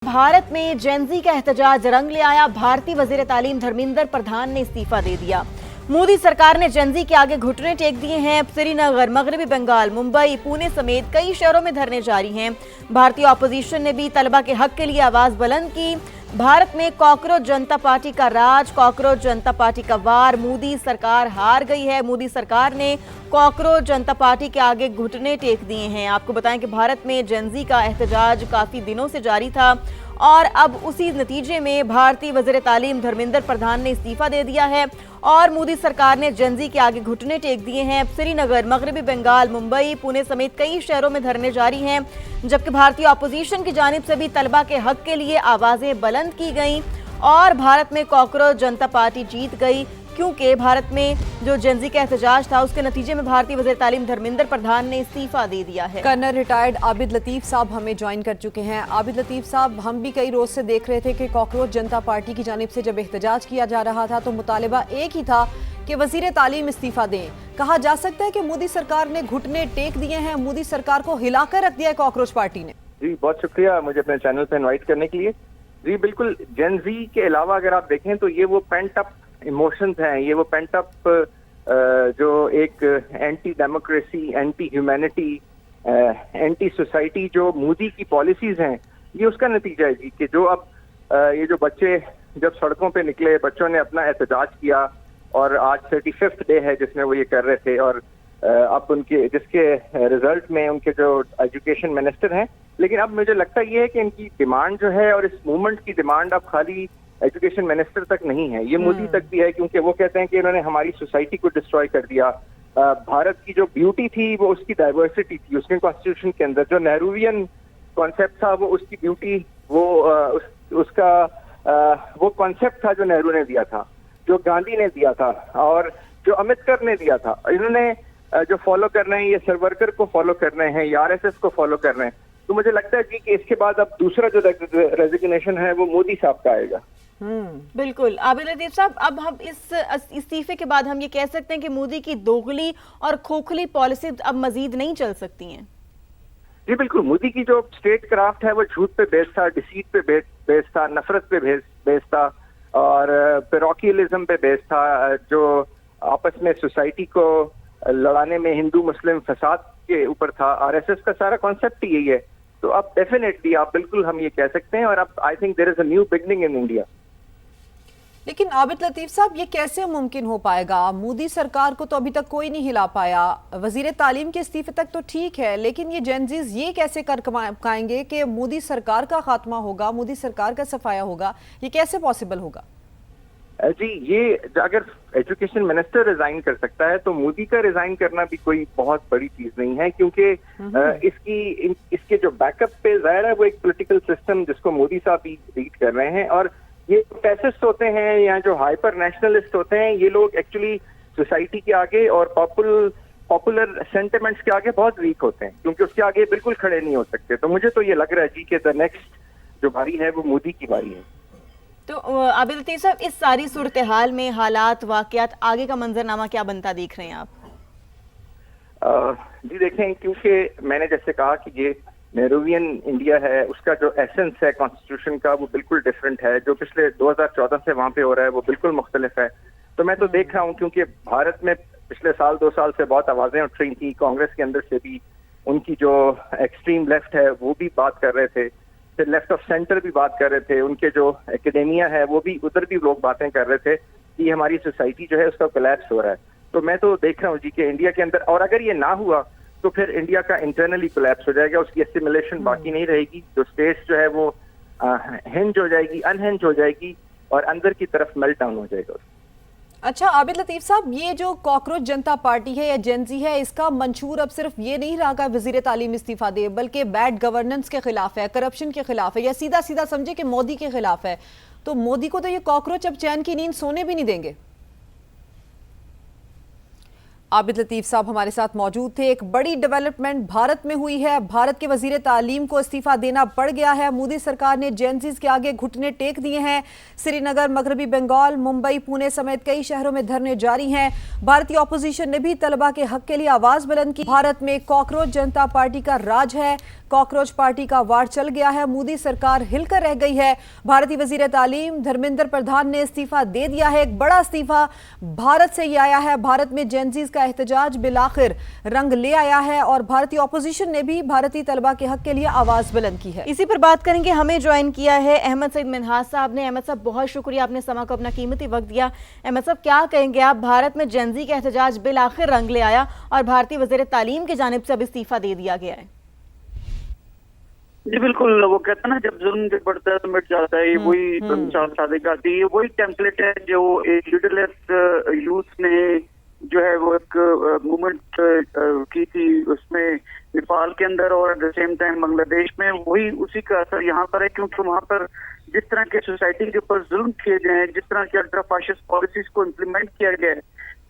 भारत में जेनजी का एहतजाज रंग ले आया। भारतीय वजीर तालीम धर्मेंद्र प्रधान ने इस्तीफा दे दिया। मोदी सरकार ने जेनजी के आगे घुटने टेक दिए हैं। श्रीनगर, मगरबी बंगाल, मुंबई, पुणे समेत कई शहरों में धरने जारी हैं। भारतीय ऑपोजिशन ने भी तलबा के हक के लिए आवाज बुलंद की। भारत में कॉकरोच जनता पार्टी का राज, कॉकरोच जनता पार्टी का वार। मोदी सरकार हार गई है। मोदी सरकार ने कॉकरोच जनता पार्टी के आगे घुटने टेक दिए हैं। आपको बताएं कि भारत में जेनजी का एहतजाज काफी दिनों से जारी था और अब उसी नतीजे में भारतीय वजीर तालीम धर्मेंद्र प्रधान ने इस्तीफा दे दिया है और मोदी सरकार ने जेनजी के आगे घुटने टेक दिए हैं। श्रीनगर, मगरबी बंगाल, मुंबई, पुणे समेत कई शहरों में धरने जारी हैं, जबकि भारतीय ऑपोजिशन की जानिब से भी तलबा के हक के लिए आवाजें बुलंद की गईं और भारत में कॉकरोच जनता पार्टी जीत गई, क्योंकि भारत में जो जेनजी का एहतजाज था उसके नतीजे में भारतीय वज़ीर तालीम धर्मेंद्र प्रधान ने इस्तीफा दे दिया है। कर्नल रिटायर्ड आबिद लतीफ साहब हमें ज्वाइन कर चुके हैं। आबिद लतीफ साहब, हम भी कई रोज से देख रहे थे कि कॉकरोच जनता पार्टी की जानिब से जब एहतजाज किया जा रहा था तो मुतालिबा एक ही था कि वज़ीर तालीम इस्तीफा दें। कहा जा सकता है कि मोदी सरकार ने घुटने टेक दिए हैं, मोदी सरकार को हिलाकर रख दिया है कॉकरोच पार्टी ने। जी, बहुत शुक्रिया मुझे अपने चैनल पे इनवाइट करने के लिए। जी बिल्कुल, जेनजी के अलावा अगर आप देखें तो ये वो पेंट अप इमोशंस हैं, ये वो पेंट अप जो एक anti democracy, anti humanity, anti society जो मोदी की पॉलिसीज हैं, ये उसका नतीजा है जी। कि जो अब ये जो बच्चे जब सड़कों पे निकले, बच्चों ने अपना एहतजाज किया और आज 35th डे है जिसमें वो ये कर रहे थे और अब उनके जिसके रिजल्ट में उनके जो एजुकेशन मिनिस्टर हैं, लेकिन अब मुझे लगता ये है कि इनकी डिमांड जो है और इस मूवमेंट की डिमांड अब खाली एजुकेशन मिनिस्टर तक नहीं है, ये मोदी तक भी है, क्योंकि वो कहते हैं कि इन्होंने हमारी सोसाइटी को डिस्ट्रॉय कर दिया। भारत की जो ब्यूटी थी वो उसकी डाइवर्सिटी थी, उसके कॉन्स्टिट्यूशन के अंदर जो नेहरूवियन कॉन्सेप्ट था वो उसकी ब्यूटी, वो उसका वो कॉन्सेप्ट था जो नेहरू ने दिया था, जो गांधी ने दिया था और जो अम्बेडकर ने दिया था। इन्होंने जो फॉलो कर रहे हैं, ये सरवरकर को फॉलो कर रहे हैं, ये आरएसएस को फॉलो कर रहे हैं। तो मुझे लगता है जी कि इसके बाद अब दूसरा जो रेजिग्नेशन है वो मोदी साहब का आएगा। बिल्कुल आबिद लतीफ साहब, अब हम इस इस्तीफे के बाद हम ये कह सकते हैं कि मोदी की दोगली और खोखली पॉलिसी अब मजीद नहीं चल सकती हैं। जी बिल्कुल, मोदी की जो स्टेट क्राफ्ट है वो झूठ पे बेस्ड था, डिसीट पे बेस्ड था, नफरत पे बेस्ड था और पेरोकियलिज्म पे बेस्ड था, जो आपस में सोसाइटी को लड़ाने में हिंदू मुस्लिम फसाद के ऊपर था। आरएसएस का सारा कॉन्सेप्ट ही यही है। तो अब डेफिनेटली आप बिल्कुल हम ये कह सकते हैं और अब I think there is a new beginning in India. लेकिन आबिद लतीफ साहब, ये कैसे मुमकिन हो पाएगा? मोदी सरकार को तो अभी तक कोई नहीं हिला पाया, वजीर तालीम के इस्तीफे तक तो ठीक है, लेकिन ये जेनजीज ये कैसे कर पाएंगे कि मोदी सरकार का खात्मा होगा, मोदी सरकार का सफाया होगा? ये कैसे पॉसिबल होगा? जी, ये अगर एजुकेशन मिनिस्टर रिजाइन कर सकता है तो मोदी का रिजाइन करना भी कोई बहुत बड़ी चीज नहीं है, क्योंकि इसके जो बैकअप पे जाहिर है वो एक पॉलिटिकल सिस्टम जिसको मोदी साहब भी लीड कर रहे हैं और ये पैसिस्ट होते हैं या जो हाइपर नेशनलिस्ट होते हैं, ये लोग एक्चुअली सोसाइटी के आगे और पॉपुलर सेंटिमेंट्स के आगे बहुत वीक होते हैं, क्योंकि उसके आगे बिल्कुल खड़े नहीं हो सकते। तो मुझे तो ये लग रहा है जी कि द नेक्स्ट जो बारी है वो मोदी की बारी है। तो आबिद लतीफ साहब, इस सारी सूरत हाल में हालात, वाकयात, आगे का मंजरनामा क्या बनता देख रहे हैं आप? जी देखें, क्योंकि मैंने जैसे कहा कि ये नेहरूवियन इंडिया है, उसका जो एसेंस है कॉन्स्टिट्यूशन का वो बिल्कुल डिफरेंट है। जो पिछले 2014 से वहां पे हो रहा है वो बिल्कुल मुख्तलिफ है। तो मैं तो देख रहा हूँ, क्योंकि भारत में पिछले साल 2 साल से बहुत आवाजें उठ रही थी, कांग्रेस के अंदर से भी उनकी जो एक्सट्रीम लेफ्ट है वो भी बात कर रहे थे, फिर लेफ्ट ऑफ सेंटर भी बात कर रहे थे, उनके जो एकेडेमिया है वो भी, उधर भी लोग बातें कर रहे थे कि हमारी सोसाइटी जो है उसका कोलैप्स हो रहा है। तो मैं तो देख रहा हूँ जी कि इंडिया के अंदर, और अगर ये ना हुआ तो फिर इंडिया का इंटरनली कोलैप्स हो जाएगा, उसकी एसिमिलेशन बाकी नहीं रहेगी, जो स्टेट्स जो है वो हिंज हो जाएगी, अनहिंज हो जाएगी और अंदर की तरफ मेल्ट डाउन हो जाएगा। अच्छा आबिद लतीफ साहब, ये जो कॉकरोच जनता पार्टी है या जेनजी है, इसका मंशूर अब सिर्फ ये नहीं रहा कि वजीर तालीम इस्तीफा दे, बल्कि बैड गवर्नेंस के खिलाफ है, करप्शन के खिलाफ है, या सीधा सीधा समझे कि मोदी के खिलाफ है। तो मोदी को तो ये कॉकरोच अब चैन की नींद सोने भी नहीं देंगे। आबिद लतीफ साहब हमारे साथ मौजूद थे। एक बड़ी डेवलपमेंट भारत में हुई है, भारत के वजीर तालीम को इस्तीफा देना पड़ गया है। मोदी सरकार ने जेनजीज के आगे घुटने टेक दिए हैं। श्रीनगर, मगरबी बंगाल, मुंबई, पुणे समेत कई शहरों में धरने जारी हैं। भारतीय ऑपोजिशन ने भी तलबा के हक के लिए आवाज बुलंद की। भारत में कॉकरोच जनता पार्टी का राज है, कॉकरोच पार्टी का वार चल गया है, मोदी सरकार हिलकर रह गई है। भारतीय वजीर तालीम धर्मेंद्र प्रधान ने इस्तीफा दे दिया है। एक बड़ा इस्तीफा भारत से ही आया है। भारत में जेनजीज का एहतजाज बिलाखिर रंग ले आया है और भारतीय ऑपोजिशन ने भी भारतीय तलबा के हक के लिए आवाज बुलंद की है। इसी पर बात करेंगे। हमें ज्वाइन किया है अहमद सईद मिन्हाज साहब ने। अहमद साहब, बहुत शुक्रिया, आपने समा को अपना कीमती वक्त दिया। अहमद साहब, क्या कहेंगे आप, भारत में जेनजी का एहतजाज बिलाखिर रंग ले आया और भारतीय वजीर तालीम की जानिब से अब इस्तीफा दे दिया गया है? जी बिल्कुल, वो कहता है ना, जब जुल्म जब बढ़ता है तो मिट जाता है। ये वही सादिक आती है, वही टेम्पलेट है जो एक लीडरलेस यूथ ने जो है वो एक मूवमेंट की थी उसमें नेपाल के अंदर और at the same time Bangladesh में। वही उसी का असर यहाँ पर है, क्योंकि वहाँ पर जिस तरह के सोसाइटी के ऊपर जुल्म किए गए हैं, जिस तरह के अल्ट्रा फाशिस्ट पॉलिसीज को इम्प्लीमेंट किया गया है,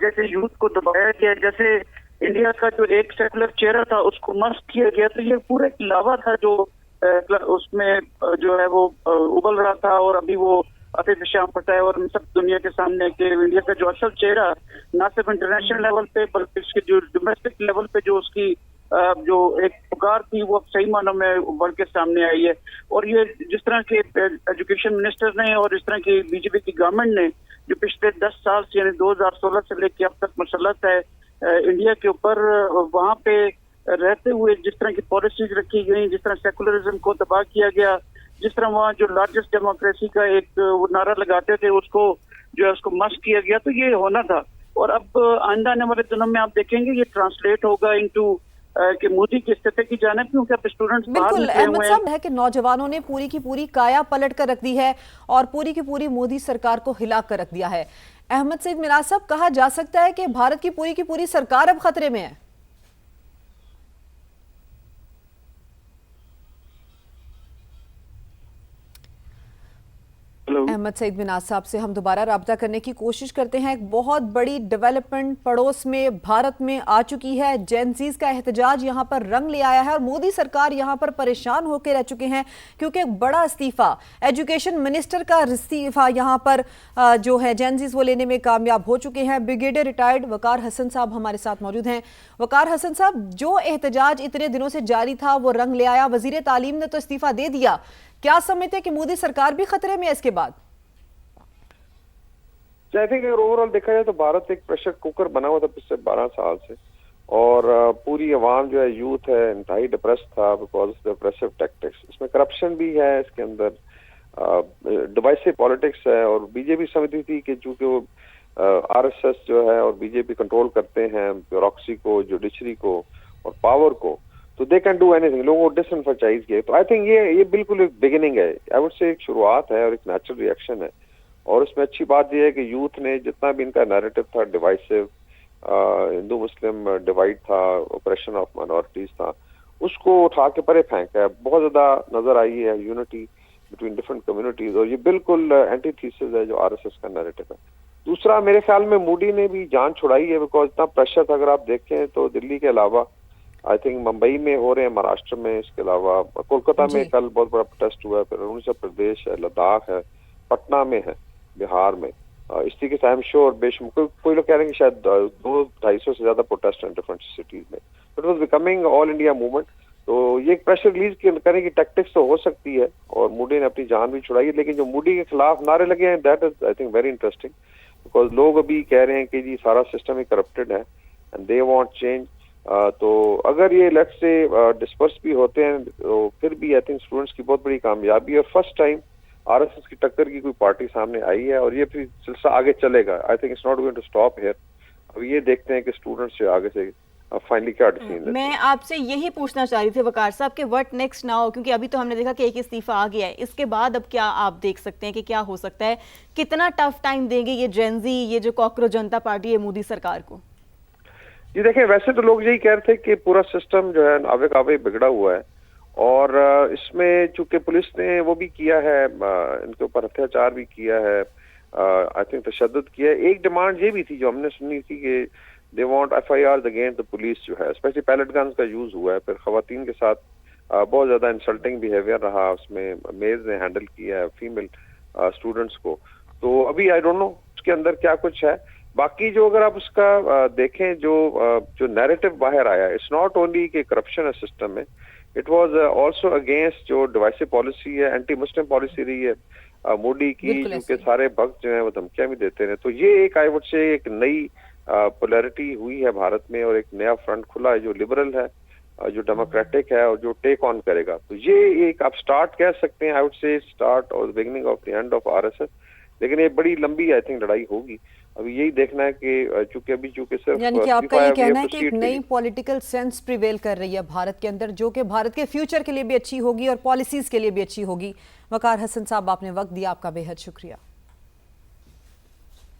जैसे यूथ को दबाया गया, जैसे इंडिया का जो एक सेकुलर चेहरा था उसको मस्त किया गया, तो ये पूरा एक लावा था जो उसमें जो है वो उबल रहा था और अभी वो आतिफ शाम पता है और सब दुनिया के सामने कि इंडिया का जो असल चेहरा ना सिर्फ इंटरनेशनल लेवल पे बल्कि इसके जो डोमेस्टिक लेवल पे जो उसकी जो एक पुकार थी वो अब सही मानों में उभर के सामने आई है। और ये जिस तरह के एजुकेशन मिनिस्टर ने और इस तरह की बीजेपी की गवर्नमेंट ने जो पिछले 10 साल से यानी 2016 से लेकर अब तक मुसल्लत है इंडिया के ऊपर, वहाँ पे रहते हुए जिस तरह की पॉलिसीज रखी गई, जिस तरह सेकुलरिज्म को तबाह किया गया, जिस तरह वहाँ जो लार्जेस्ट डेमोक्रेसी का एक वो नारा लगाते थे उसको जो है उसको मस्त किया गया, तो ये होना था। और अब आइंदा आने वाले दिनों में आप देखेंगे ये ट्रांसलेट होगा इनटू कि मोदी की स्थिति की जाने, क्योंकि अब स्टूडेंट्स बिल्कुल अहमद साहब है कि नौजवानों ने पूरी की पूरी काया पलट कर रख दी है और पूरी की पूरी मोदी सरकार को हिला कर रख दिया है। अहमद सईद मिन्हाज साहब, कहा जा सकता है कि भारत की पूरी सरकार अब खतरे में है? अहमद सईद मिन्हाज साहब से हम दोबारा राब्ता करने की कोशिश करते हैं। एक बहुत बड़ी डेवलपमेंट पड़ोस में भारत में आ चुकी है। जेनजीज का एहतजाज यहाँ पर रंग ले आया है और मोदी सरकार यहाँ पर परेशान होकर रह चुके हैं, क्योंकि एक बड़ा इस्तीफा एजुकेशन मिनिस्टर का इस्तीफा यहाँ पर जो है जेनजीज वो लेने में कामयाब हो चुके हैं। ब्रिगेडियर रिटायर्ड वकार हसन साहब हमारे साथ मौजूद हैं। वकार हसन साहब, जो एहतजाज इतने दिनों से जारी था वो रंग ले आया, वजीर तालीम ने तो इस्तीफा दे दिया, क्या समझते हैं कि मोदी सरकार भी खतरे में है इसके बाद? आई थिंक अगर ओवरऑल देखा जाए तो भारत एक प्रेशर कुकर बना हुआ था पिछले 12 साल से, और पूरी अवाम जो है, यूथ है, इंतहाई डिप्रेस था बिकॉज ऑफ द प्रेसिव टैक्टिक्स। इसमें करप्शन भी है, इसके अंदर डिवाइसिव पॉलिटिक्स है, और बीजेपी समझती थी कि चूंकि वो आरएसएस जो है और बीजेपी कंट्रोल करते हैं ब्यूरोक्रेसी को, जुडिशरी को और पावर को, तो दे कैन डू एनीथिंग, लोगों को डिसएनफ्रेंचाइज किया। तो आई थिंक ये बिल्कुल एक बिगिनिंग है, आई वुड से एक शुरुआत है और एक नेचुरल रिएक्शन है। और उसमें अच्छी बात यह है कि यूथ ने जितना भी इनका नैरेटिव था, डिवाइसिव हिंदू मुस्लिम डिवाइड था, ऑपरेशन ऑफ माइनॉरिटीज था, उसको उठा के परे फेंका है। बहुत ज्यादा नजर आई है यूनिटी बिटवीन डिफरेंट कम्युनिटीज, और ये बिल्कुल एंटीथीसिस है जो आरएसएस का नैरेटिव है। दूसरा, मेरे ख्याल में मोदी ने भी जान छुड़ाई है, बिकॉज इतना प्रेशर था। अगर आप देखें तो दिल्ली के अलावा आई थिंक मुंबई में हो रहे हैं, महाराष्ट्र में, इसके अलावा कोलकाता में कल बहुत बड़ा प्रोटेस्ट हुआ है, फिर अरुणाचल प्रदेश है, लद्दाख है, पटना में है, बिहार में। इस तरीके से आई एम श्योर बेशुमार कोई लोग कह रहे हैं कि शायद 200-250 से ज्यादा प्रोटेस्ट हैं डिफरेंट सिटीज में। It was becoming all India movement. तो ये प्रेशर रिलीज करने की टैक्टिक्स तो हो सकती है, और मोदी ने अपनी जान भी छुड़ाई है, लेकिन जो मोदी के खिलाफ नारे लगे हैं that is I think very interesting, because लोग अभी कह रहे हैं कि जी सारा सिस्टम ही करप्टेड है एंड दे वांट चेंज। तो अगर ये लेट्स से डिस्पर्स भी होते हैं तो फिर भी आई थिंक स्टूडेंट्स की बहुत बड़ी कामयाबी है। फर्स्ट टाइम आरएसएस की टक्कर की कोई पार्टी सामने आई है, और ये फिर सिलसिला आगे चलेगा। I think it's not going to stop here. अब ये देखते हैं कि स्टूडेंट्स से आगे से फाइनली क्या डिसीजन। मैं आपसे यही पूछना चाह रही थी वकार साहब कि व्हाट नेक्स्ट नाउ, क्योंकि अभी तो हमने देखा कि एक इस्तीफा आ गया है, इसके बाद अब क्या आप देख सकते हैं कि क्या हो सकता है? कितना टफ टाइम देंगे ये जेनजी, ये जो कॉकरोच जनता पार्टी है मोदी सरकार को? जी देखिए, वैसे तो लोग यही कह रहे थे कि पूरा सिस्टम जो है आवे कावे बिगड़ा हुआ है, और इसमें चूंकि पुलिस ने वो भी किया है, इनके ऊपर अत्याचार भी किया है, आई थिंक तशद्दुद किया है। एक डिमांड ये भी थी जो हमने सुनी थी कि they want FIR against the police जो है, स्पेशली पैलेट गन्स का यूज हुआ है, फिर खवातीन के साथ बहुत ज्यादा इंसल्टिंग बिहेवियर रहा, उसमें मेयर्स ने हैंडल किया है फीमेल स्टूडेंट्स को। तो अभी आई डोंट नो उसके अंदर क्या कुछ है। बाकी जो अगर आप उसका देखें जो नैरेटिव बाहर आया, इट्स नॉट ओनली कि करप्शन है सिस्टम में, इट वाज आल्सो अगेंस्ट जो डिवाइसिव पॉलिसी है, एंटी मुस्लिम पॉलिसी रही है मोदी की, बिल्कुल क्योंकि ऐसे। सारे भक्त जो है वो धमकियां भी देते रहे। तो ये एक आई वुड से एक नई पोलैरिटी हुई है भारत में, और एक नया फ्रंट खुला है जो लिबरल है, जो डेमोक्रेटिक है और जो टेक ऑन करेगा। तो ये एक आप स्टार्ट कह सकते हैं, आई वुड से स्टार्ट और beginning of the end of RSS. लेकिन ये बड़ी लंबी आई थिंक लड़ाई होगी। अभी यही देखना है कि चूंकि सिर्फ यानी कि आपका इस्तीफा ये है, कहना है कि एक proceed नई करिए। पॉलिटिकल सेंस प्रिवेल कर रही है भारत के अंदर, जो कि भारत के फ्यूचर के लिए भी अच्छी होगी और पॉलिसीज के लिए भी अच्छी होगी। वकार हसन साहब, आपने वक्त दिया, आपका बेहद शुक्रिया।